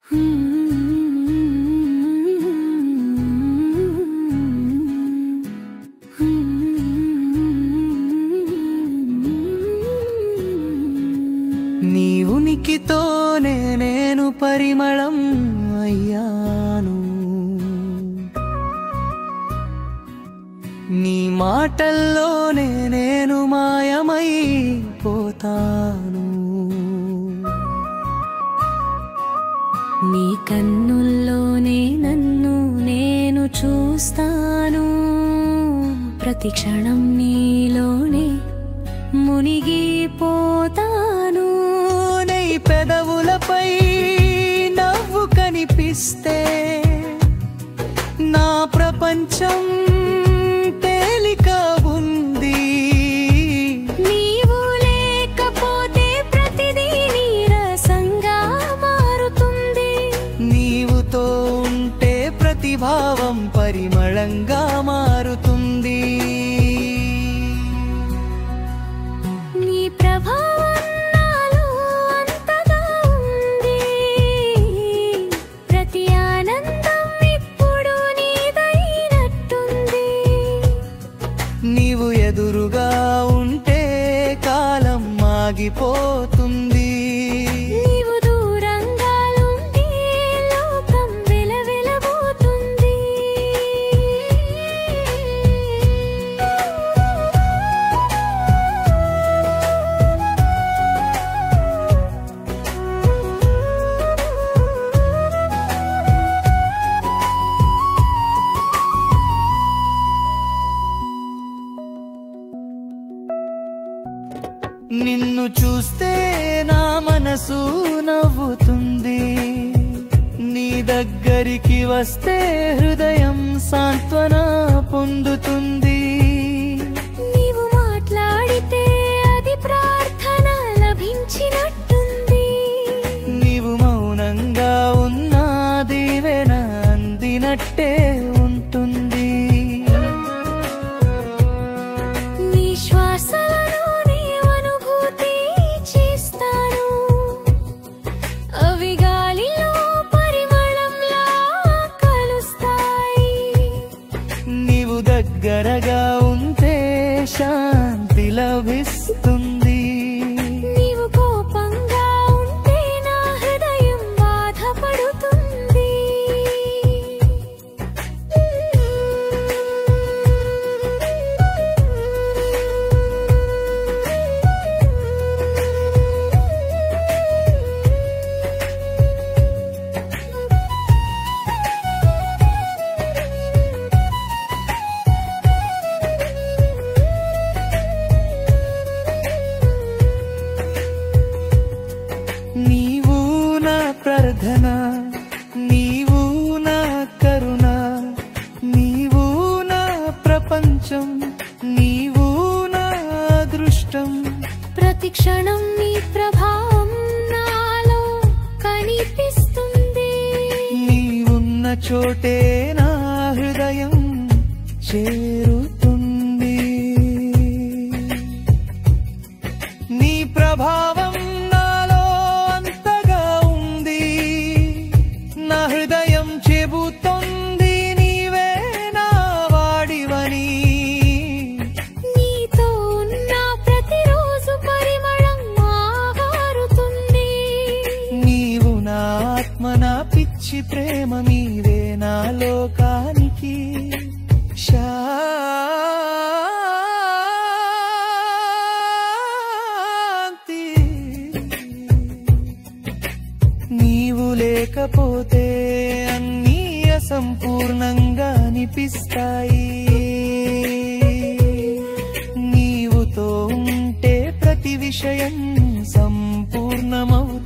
నీ ఉనికితోనే నేను పరిమళం అయ్యాను, నీ మాటల్లోనే నేను మాయమైపోతాను, నీ కన్నుల్లోనే నన్ను నేను చూస్తాను, ప్రతి క్షణం నీలోనే మునిగిపోతాను. నీ పెదవులపై నవ్వు కనిపిస్తే నా ప్రపంచం తేలిక ఉంది, నీవు లేకపోతే ప్రతిదీ నీరసంగా మారుతుంది, నీవుతో ఉంటే ప్రతి భావం పరిమళంగా మారుతుంది. నీ ప్రభావం నాలో అంతగా ఉంది, ప్రతి ఆనందం ఇప్పుడు నీదైనట్టుంది. నీవు ఎదురుగా ఉంటే కాలం ఆగిపోతుంది, నీవు దూరంగా ఉంటే లోకం వెలవెలబోతుంది. నిన్ను చూస్తే నా మనసు నవ్వుతుంది, నీ దగ్గరికి వస్తే హృదయం సాంత్వన పొందుతుంది. నీవు మాట్లాడితే అది ప్రార్థన లభించినట్టుంది, నీవు మౌనంగా ఉన్నా దీవెన అందినట్టే ఉంటుంది. నీ శ్వాసలను నీవు అనుభూతి చేస్తాను, అవి గాలిలో పరిమళంలా కలుస్తాయి. నీవు దగ్గరగా ఉంటే శాంతి లభిస్తుంది, నీవు కోపంగా ఉంటే నా హృదయం బాధపడుతుంది. నీవు నా ప్రార్థన, నీవు నా కరుణ, నీవు నా ప్రపంచం, నీవు నా అదృష్టం. ప్రతి క్షణం నీ ప్రభావం నాలో కనిపిస్తుంది, నీవున్న చోటే నా హృదయం చేరుతుంది. నీ ప్రభావం నాలో అంతగా ఉంది, నా హృదయం చెబుతుంది నీవే నా వాడివని. నీతో ఉన్న ప్రతిరోజు పరిమళం మారుతుంది, నీవు నా ఆత్మ, నా పిచ్చి ప్రేమ, నీవే నా లోకానికి శాంతి. నీవు లేకపోతే అన్నీ అసంపూర్ణంగా అనిపిస్తాయి, నీవుతో ఉంటే ప్రతి విషయం సంపూర్ణమవుతుంది.